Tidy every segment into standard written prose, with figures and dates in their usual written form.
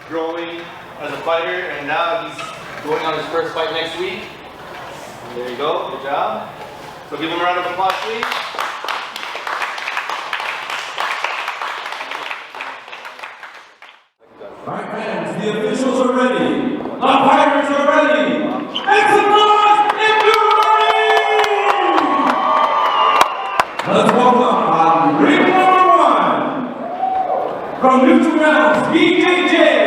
growing as a fighter, and now he's going on his first fight next week. And there you go, good job. So give him a round of applause, please. Alright fans, the officials are ready. The Pirates are ready. Make some noise if you're ready! Let's welcome on ring number 1 from Neutral Grounds, BJJ,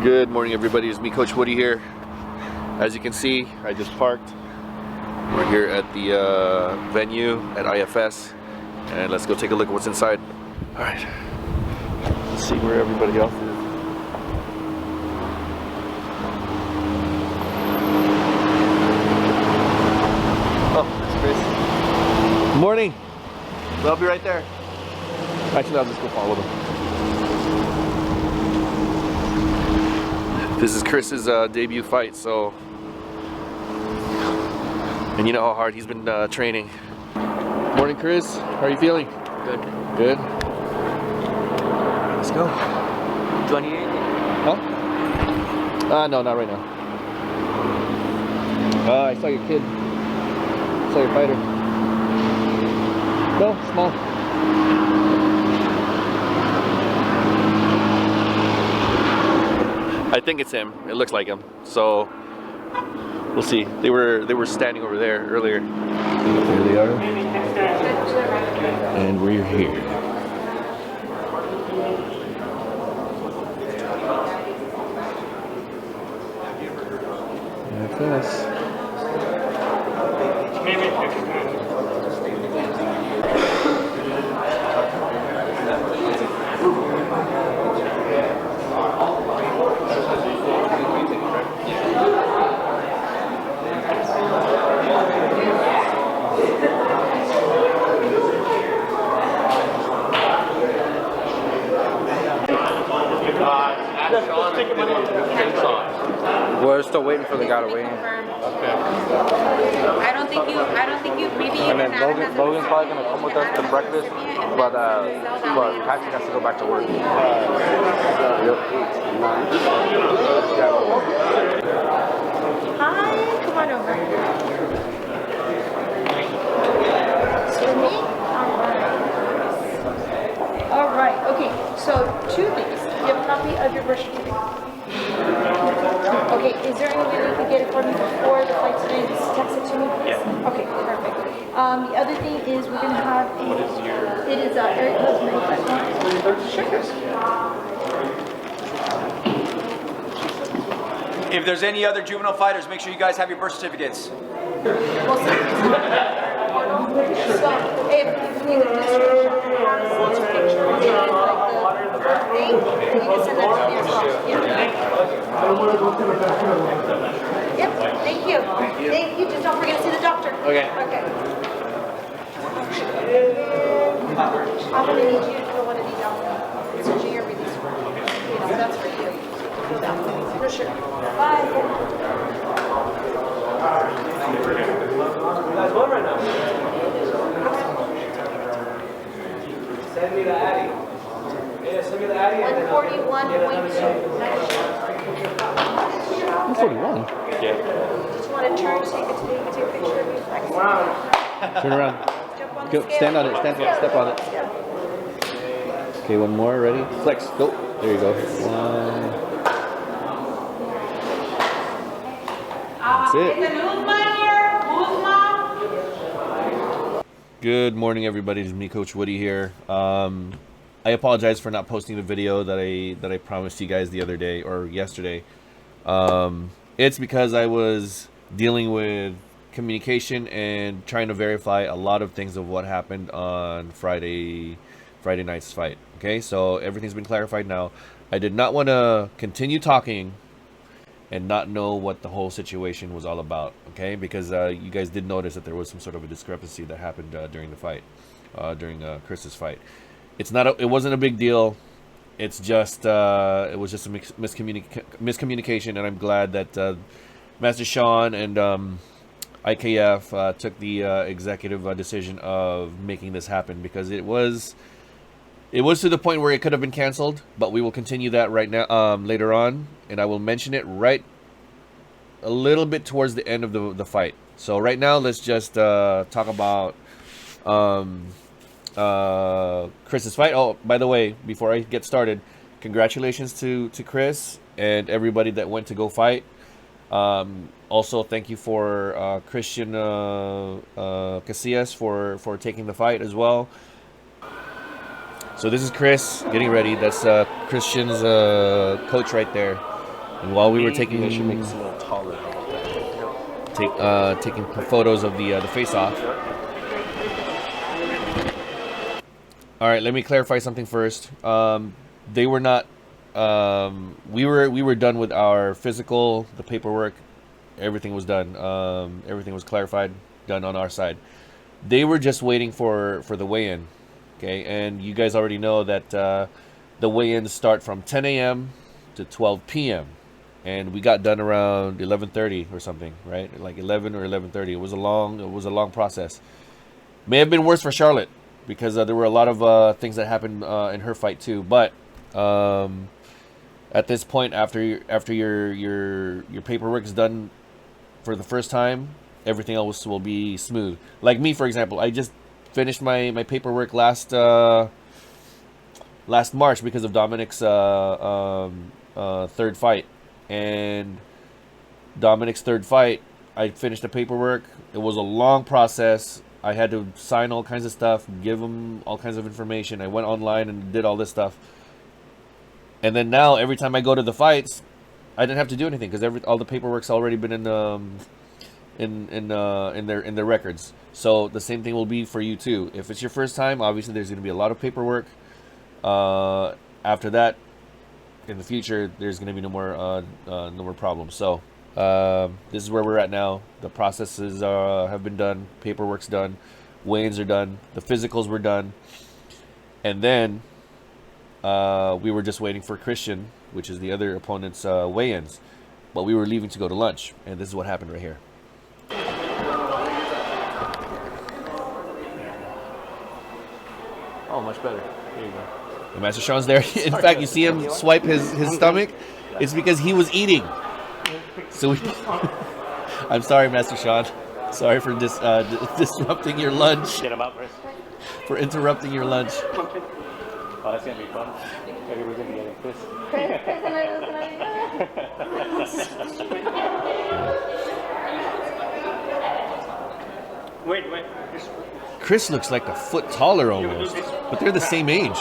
Good morning, everybody. It's me, Coach Woody here. As you can see, I just parked. We're here at the venue at IFS, and let's go take a look at what's inside. All right, let's see where everybody else is. Oh, that's Chris. Morning. I'll be right there. Actually, I'll just go follow them. This is Chris's debut fight, so, and you know how hard he's been training. Morning, Chris. How are you feeling? Good. Good. Let's go. 28. Huh? No, not right now. I saw your kid. Saw your fighter. No, small. I think it's him. It looks like him. So we'll see. They were standing over there earlier. There they are. And we're here. That's us. We're still waiting for the guy to weigh in. I don't think you, maybe And then Logan's probably gonna come with us to breakfast, but Patrick has to go back to work. Yep. Hi, come on over. For me? Alright, okay, so 2 things. You have a copy of your birth certificate. Okay, is there any way you could get it for me before the flight today? Just text it to me, please? Yeah. Okay, perfect. The other thing is we're going to have a... What is your... It is Eric Husband. Sure. If there's any other juvenile fighters, make sure you guys have your birth certificates. We'll see. So, if the administration has a picture of like the birthday, you can send that to me as well. Yeah. Yep, thank you. Thank you. Just don't forget to see the doctor. Okay. Okay. I'm going to need you for one of these out. So your release form. So that's for you. Fill that one. For sure. Bye. You guys going right now? Send me the Addy. Yeah, send me the Addy. 141.2. 141? Yeah. Just want to turn so you can take a picture of you. Wow. Turn around. Jump on Go, the scale. stand on it. Step on it. Okay, one more. Ready? Flex. Go. There you go. One. That's it. Good morning, everybody. It's me, Coach Woody here. I apologize for not posting the video that I promised you guys the other day or yesterday. It's because I was dealing with communication and trying to verify a lot of things of what happened on Friday night's fight. Okay, so everything's been clarified now. I did not want to continue talking and not know what the whole situation was all about. Okay, because you guys did notice that there was some sort of a discrepancy that happened during the fight, during Chris's fight. It wasn't a big deal. It's just it was just a miscommunication, and I'm glad that Master Sean and IKF took the executive decision of making this happen, because it was to the point where it could have been canceled, but we will continue that right now, later on, and I will mention it right a little bit towards the end of the fight. So right now, let's just talk about Chris's fight. Oh, by the way, before I get started, congratulations to Chris and everybody that went to go fight. Also, thank you for Christian Casillas for taking the fight as well. So this is Chris getting ready. That's Christian's coach right there. And while we were taking, It should make this a little taller. taking photos of the face-off. All right, let me clarify something first. They were not. We were done with our physical, the paperwork. Everything was done. Everything was clarified, done on our side. They were just waiting for the weigh-in. Okay, and you guys already know that the weigh-ins start from 10 a.m. to 12 p.m. and we got done around 11:30 or something, right? Like 11 or 11:30. It was a long process. May have been worse for Charlotte, because there were a lot of things that happened in her fight too. But at this point, after your paperwork is done for the first time, everything else will be smooth. Like me, for example, I just finished my paperwork last March because of Dominic's third fight. And Dominic's third fight, I finished the paperwork. It was a long process. I had to sign all kinds of stuff, give him all kinds of information. I went online and did all this stuff. And then now, every time I go to the fights, I didn't have to do anything, because all the paperwork's already been in their records. So the same thing will be for you too. If it's your first time, obviously there's going to be a lot of paperwork. After that, in the future, there's going to be no more problems. So this is where we're at now. The processes have been done, paperwork's done, weigh-ins are done, the physicals were done, and then we were just waiting for Christian, which is the other opponent's weigh-ins. But we were leaving to go to lunch, and this is what happened right here. Oh, much better. There you go. And Master Sean's there. In fact, you see him swipe his stomach. It's because he was eating. So I'm sorry, Master Sean. Sorry for disrupting your lunch. Get him out first. For interrupting your lunch. Oh, that's gonna be fun. Maybe we're gonna get it, Chris. Wait. Chris looks like a foot taller almost, but they're the same age.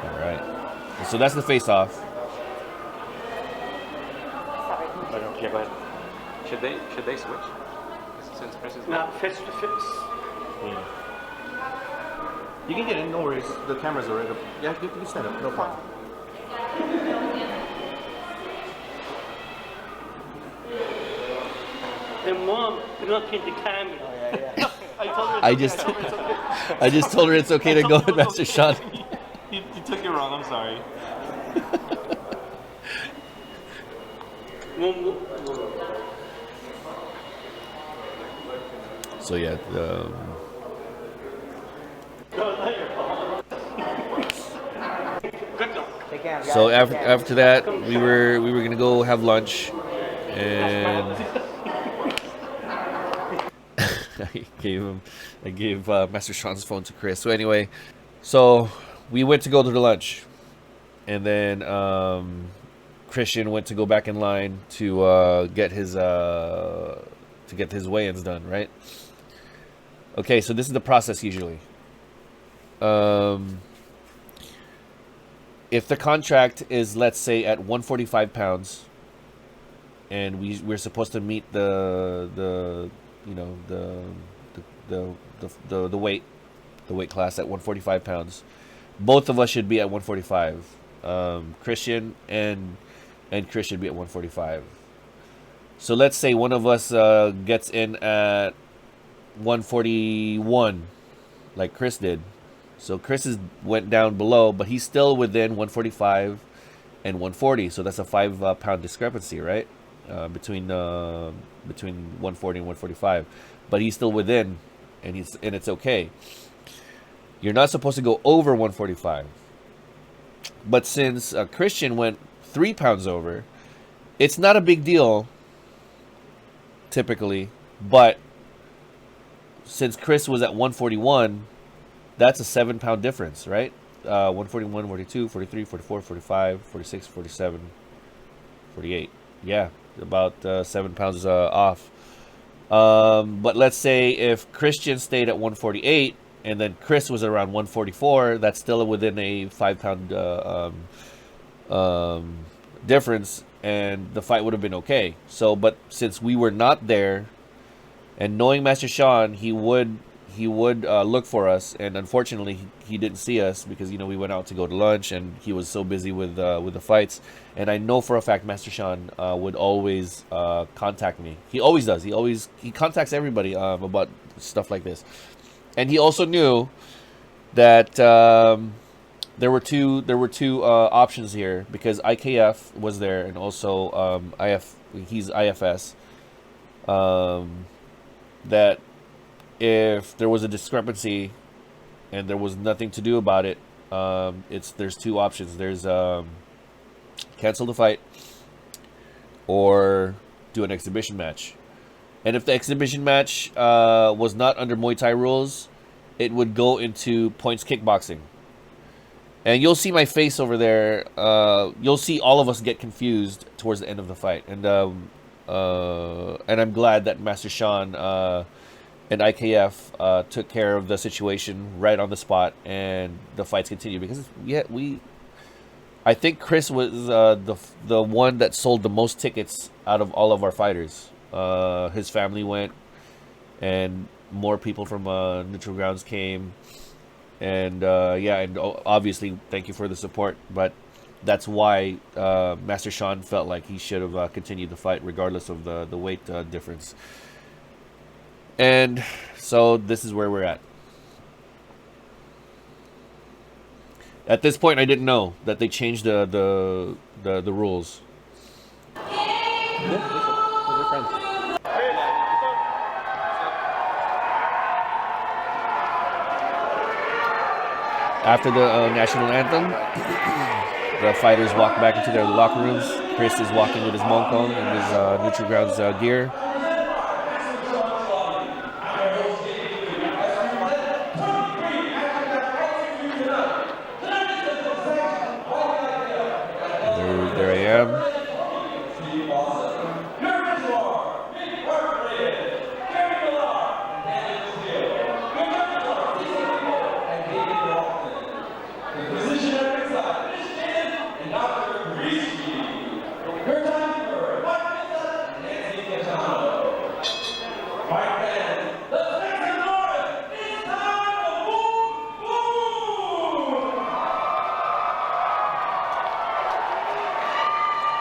All right. So that's the face-off. Yeah, go ahead. Should they switch? Since Chris is Not fits to fits. Yeah. You can get in, no worries. The cameras are right up. Yeah, you can stand up, no problem. And Mom, do not change the camera. Oh, yeah. I just told her it's okay to go, Master Sean. You took it wrong. I'm sorry. So yeah. So after that, we were gonna go have lunch, and I gave Master Sean's phone to Chris. So anyway, so we went to go to the lunch, and then Christian went to go back in line to get his weigh-ins done, right? Okay, so this is the process usually. if the contract is, let's say, at 145 pounds, and we're supposed to meet the you know the weight class at 145 pounds, both of us should be at 145. Christian and Chris should be at 145. So let's say one of us gets in at 141, like Chris did. So Chris went down below, but he's still within 145 and 140. So that's a 5 pound discrepancy, right? Between 140 and 145. But he's still within, and it's okay. You're not supposed to go over 145. But since Christian went 3 pounds over, it's not a big deal typically, but since Chris was at 141, that's a 7 pound difference, right? 141, 42, 43, 44, 45, 46, 47, 48. Yeah, about 7 pounds off. But let's say if Christian stayed at 148 and then Chris was around 144, that's still within a 5 pound difference, and the fight would have been okay. So, but since we were not there, and knowing Master Sean, he would look for us, and unfortunately he didn't see us because, you know, we went out to go to lunch and he was so busy with the fights. And I know for a fact Master Sean would always contact me. He always does. He contacts everybody about stuff like this. And he also knew that there were two options here, because IKF was there and also he's IFS. That if there was a discrepancy and there was nothing to do about it, there's 2 options. There's cancel the fight or do an exhibition match. And if the exhibition match was not under Muay Thai rules, it would go into points kickboxing. And you'll see my face over there. You'll see all of us get confused towards the end of the fight. And I'm glad that Master Sean and IKF took care of the situation right on the spot, and the fights continued, because I think Chris was the one that sold the most tickets out of all of our fighters. His family went, and more people from Neutral Grounds came, and and obviously thank you for the support. But that's why Master Sean felt like he should have continued the fight regardless of the weight difference. And so this is where we're at. At this point, I didn't know that they changed the rules. After the national anthem, the fighters walk back into their locker rooms. Chris is walking with his Moncon and his Neutral Grounds gear. There I am.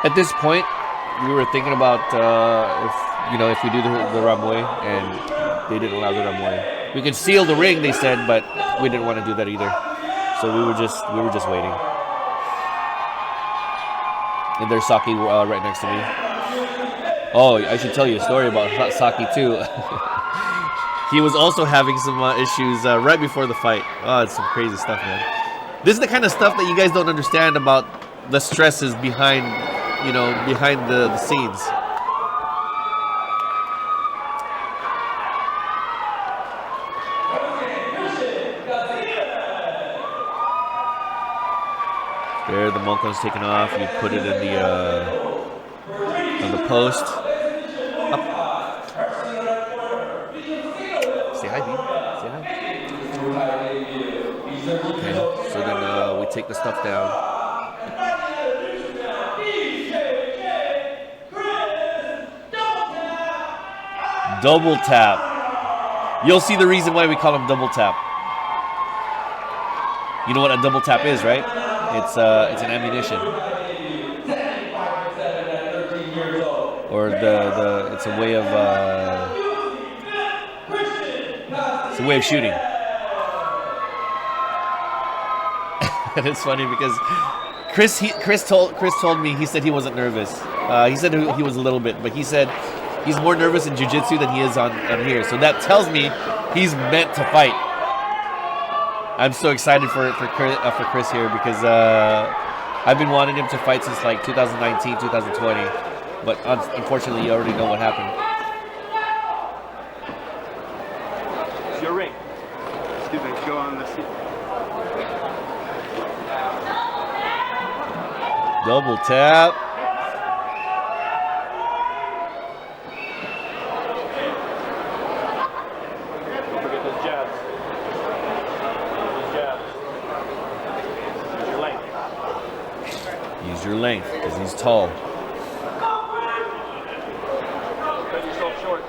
At this point, we were thinking about if we do the Ramway, and they didn't allow the Ramway. We could seal the ring, they said, but we didn't want to do that either. So we were just waiting. And there's Saki right next to me. Oh, I should tell you a story about Saki too. He was also having some issues right before the fight. Oh, it's some crazy stuff, man. This is the kind of stuff that you guys don't understand about the stresses behind the scenes. There, the Monkon's taken off. You put it in on the post. Up. Say hi, B. Say hi. Okay, so then we take the stuff down. Double tap. You'll see the reason why we call him double tap. You know what a double tap is, right? It's an ammunition. Or it's a way of shooting. And it's funny because Chris told me, he said he wasn't nervous. He said he was a little bit, but he said he's more nervous in jiu-jitsu than he is on here. So that tells me he's meant to fight. I'm so excited for Chris here because I've been wanting him to fight since like 2019, 2020. But unfortunately, you already know what happened. It's your ring. Excuse me, go on the seat. Double tap. Don't forget those jabs. Those jabs. Use your length. Use your length because he's tall. Cut yourself short.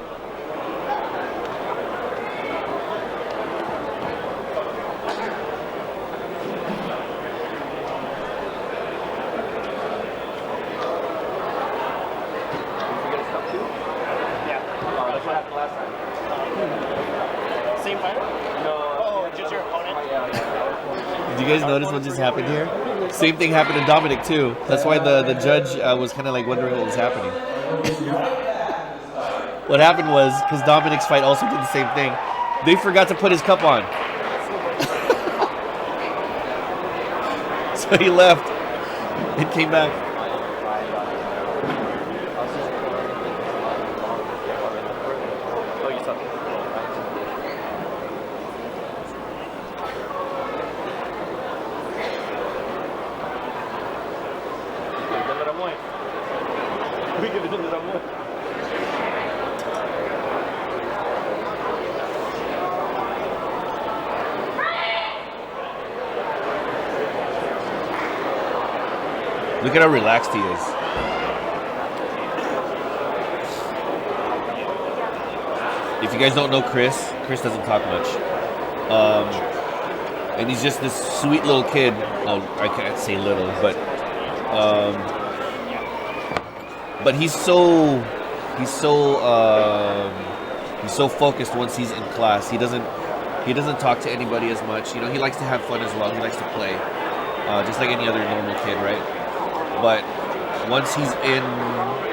Same fighter? No. Oh, just your opponent? Did you guys notice what just happened here? Same thing happened to Dominic too. That's why the judge was kind of like wondering what was happening. What happened was, because Dominic's fight also did the same thing, they forgot to put his cup on. So he left and came back. Oh, you saw it. Look at how relaxed he is. If you guys don't know Chris doesn't talk much. And he's just this sweet little kid. Oh, I can't say little, but he's so focused once he's in class. He doesn't talk to anybody as much. You know, he likes to have fun as well. He likes to play, just like any other normal kid, right? But once he's in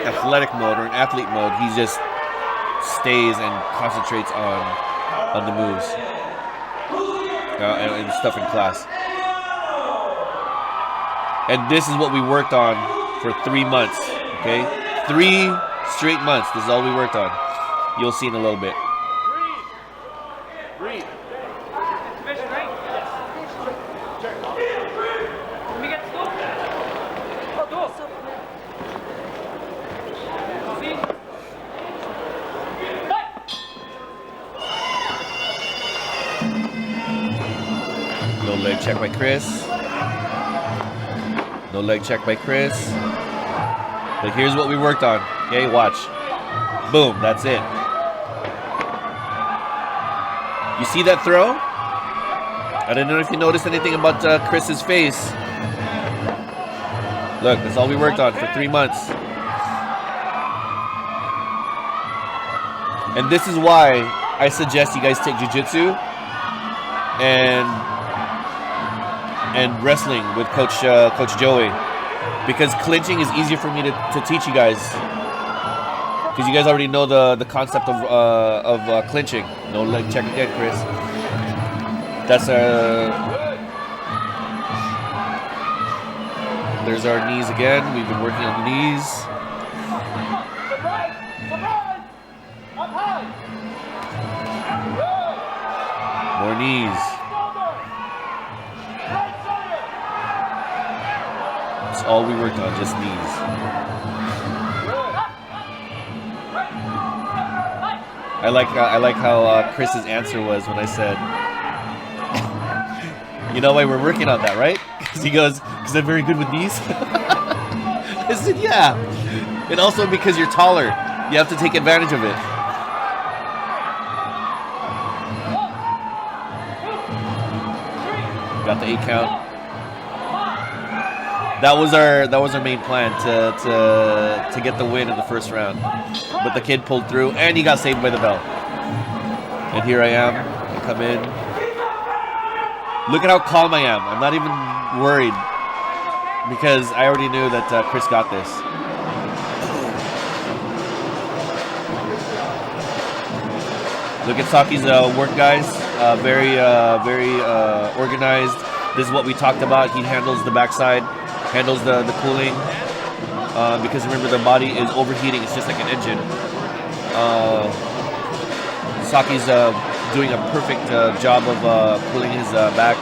athletic mode or in athlete mode, he just stays and concentrates on the moves and stuff in class. And this is what we worked on for 3 months. Okay, 3 straight months. This is all we worked on. You'll see in a little bit. Breathe. No leg check by Chris. No leg check by Chris. But here's what we worked on. Okay, watch. Boom, that's it. You see that throw? I don't know if you noticed anything about Chris's face. Look, that's all we worked on for 3 months. And this is why I suggest you guys take Jiu-Jitsu and wrestling with Coach Joey, because clinching is easier for me to teach you guys, because you guys already know the concept of clinching. No leg check again, Chris. That's there's our knees again. We've been working on the knees. More knees. That's all we worked on, just knees. I like how Chris's answer was when I said, you know why we're working on that, right? Because he goes, because I'm very good with knees. I said, yeah. And also because you're taller, you have to take advantage of it. got the 8 count. That was our main plan to get the win in the first round. But the kid pulled through and he got saved by the bell. And here I am. I come in. Look at how calm I am. I'm not even worried because I already knew that Chris got this. Look at Saki's work, guys. Very organized. This is what we talked about. He handles the backside, handles the cooling. Because remember, the body is overheating. It's just like an engine. Saki's doing a perfect job of cooling his back,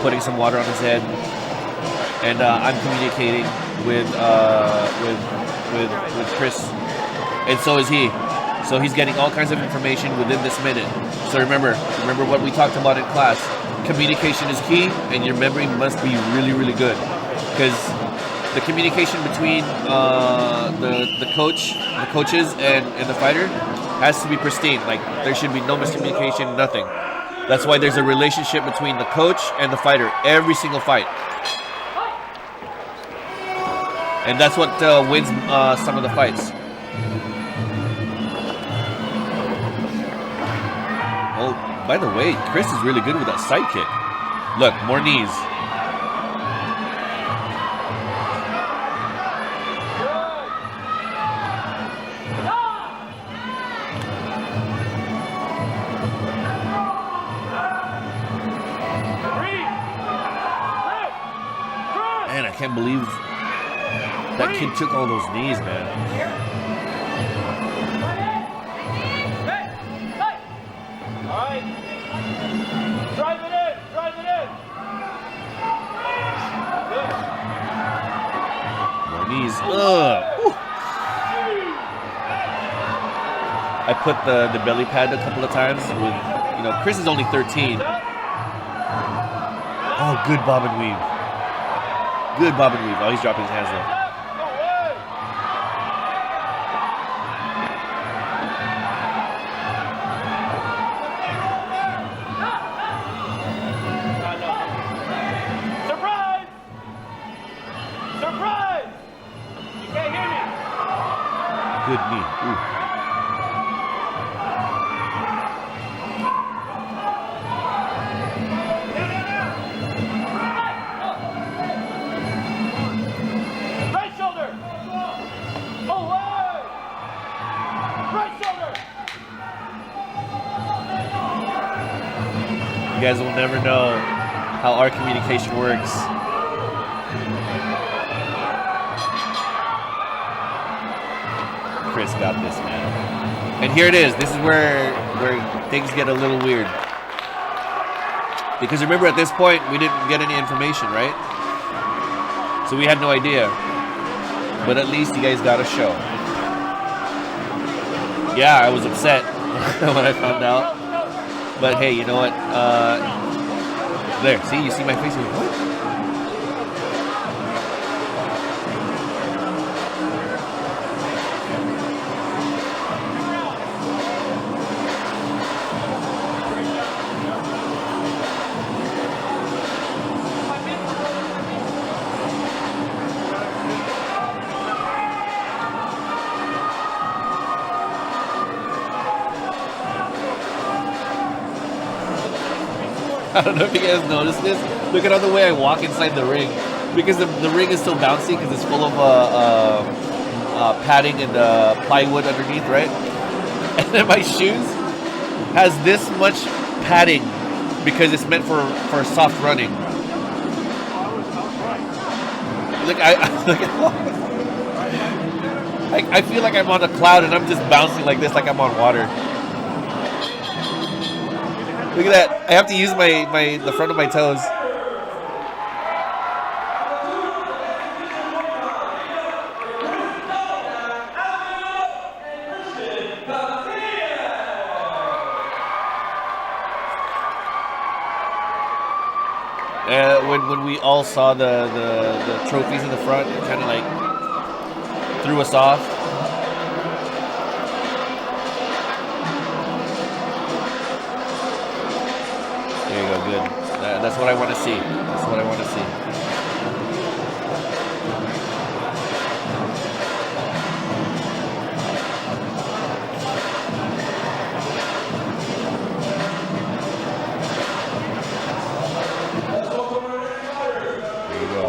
putting some water on his head, and I'm communicating with Chris, and so is he. So he's getting all kinds of information within this minute. So remember what we talked about in class. Communication is key, and your memory must be really, really good, because the communication between the coaches, and the fighter has to be pristine. Like, there should be no miscommunication, nothing. That's why there's a relationship between the coach and the fighter every single fight, and that's what wins some of the fights. Oh, by the way, Chris is really good with that side kick. Look, more knees. Man, I can't believe that kid took all those knees, man. I put the belly pad a couple of times with, Chris is only 13. Oh, good bob and weave. Good bob and weave. Oh, he's dropping his hands though. Good knee. Ooh. Right shoulder. Away. Right shoulder. You guys will never know how our communication works. Chris got this, man. And here it is. This is where things get a little weird. Because remember, at this point, we didn't get any information, right? So we had no idea. But at least you guys got a show. Yeah, I was upset when I found out. But hey, you know what? There, see? You see my face? What? I don't know if you guys noticed this. Look at how the way I walk inside the ring. Because the ring is so bouncy because it's full of padding and plywood underneath, right? And then my shoes has this much padding because it's meant for soft running. Look, I feel like I'm on a cloud and I'm just bouncing like this, like I'm on water. Look at that. I have to use the front of my toes. When we all saw the trophies in the front, it kind of like threw us off. There you go, good. That's what I want to see. That's what I want to see. There you go.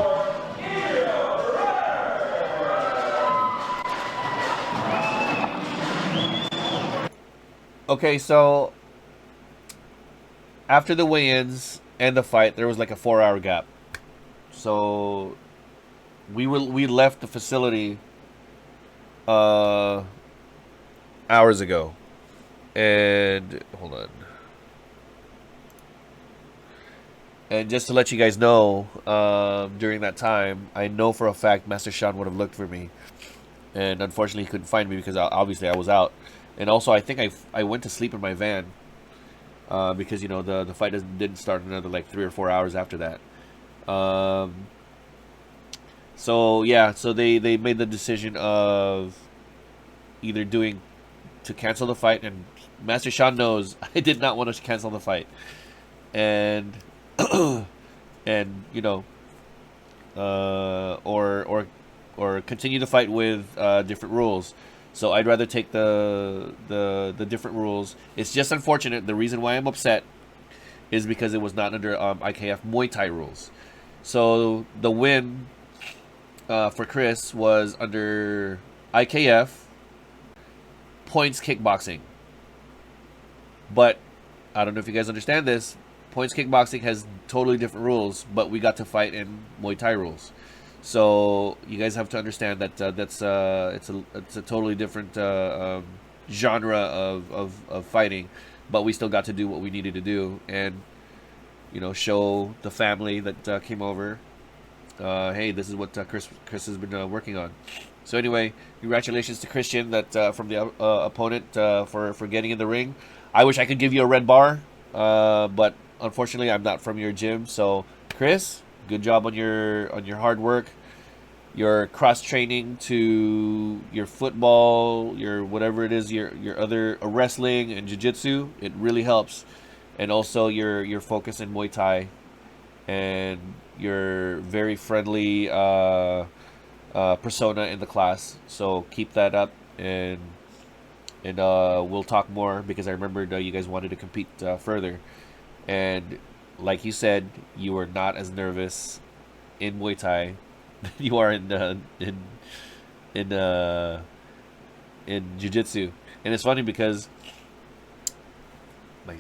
Okay, so after the weigh-ins and the fight, there was like a 4-hour gap. So we left the facility hours ago. And hold on. And just to let you guys know, during that time, I know for a fact Master Sean would have looked for me. And unfortunately, he couldn't find me because obviously I was out. And also, I think I went to sleep in my van because, you know, the fight didn't start another like 3 or 4 hours after that. So yeah, so they made the decision of either to cancel the fight, and Master Sean knows I did not want to cancel the fight, and and you know, or continue the fight with different rules. So I'd rather take the different rules. It's just unfortunate. The reason why I'm upset is because it was not under IKF Muay Thai rules. So the win for Chris was under IKF points kickboxing. But I don't know if you guys understand this. Points kickboxing has totally different rules, but we got to fight in Muay Thai rules. So you guys have to understand that it's a totally different genre of fighting, but we still got to do what we needed to do, and you know, show the family that came over, hey, this is what Chris has been working on. So anyway, congratulations to Christian from the opponent for getting in the ring. I wish I could give you a red bar, but unfortunately I'm not from your gym. So Chris, good job on your hard work, your cross training to your football, your whatever it is, your other wrestling and jiu-jitsu. It really helps, and also your focus in Muay Thai, and your very friendly persona in the class. So keep that up, and we'll talk more because I remembered you guys wanted to compete further, and like you said, you are not as nervous in Muay Thai than you are in Jiu-Jitsu. And it's funny because my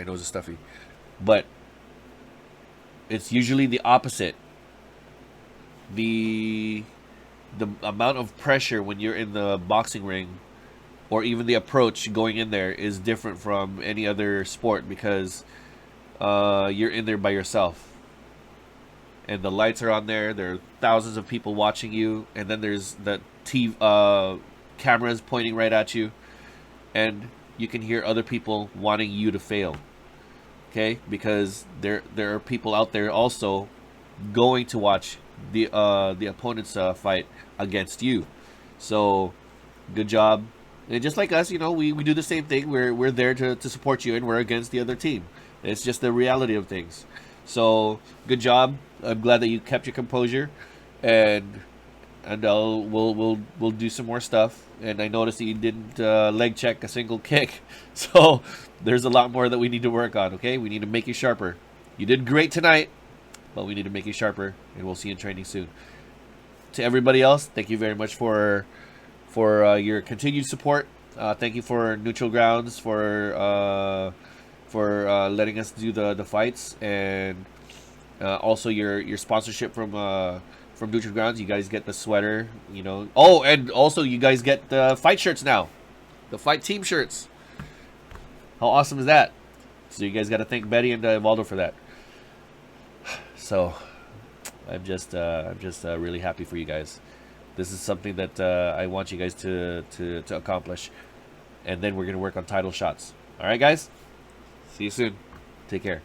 nose is stuffy, but it's usually the opposite. The amount of pressure when you're in the boxing ring, or even the approach going in there, is different from any other sport because you're in there by yourself, and the lights are on there. There are thousands of people watching you, and then there's the cameras pointing right at you, and you can hear other people wanting you to fail. Okay, because there are people out there also going to watch the opponent's fight against you. So good job. And just like us, you know, we do the same thing. We're there to support you, and we're against the other team. It's just the reality of things. So good job. I'm glad that you kept your composure, and we'll do some more stuff. And I noticed that you didn't leg check a single kick, so there's a lot more that we need to work on. Okay, we need to make you sharper. You did great tonight, but we need to make you sharper, and we'll see you in training soon. To everybody else, thank you very much for your continued support. Thank you for Neutral Grounds for letting us do the fights, and also your sponsorship from Neutral Grounds. You guys get the sweater, you know. Oh, and also you guys get the fight shirts now, the fight team shirts. How awesome is that? So you guys got to thank Betty and Evaldo for that. So I'm just really happy for you guys. This is something that I want you guys to accomplish, and then we're gonna work on title shots. All right, guys. See you soon. Take care.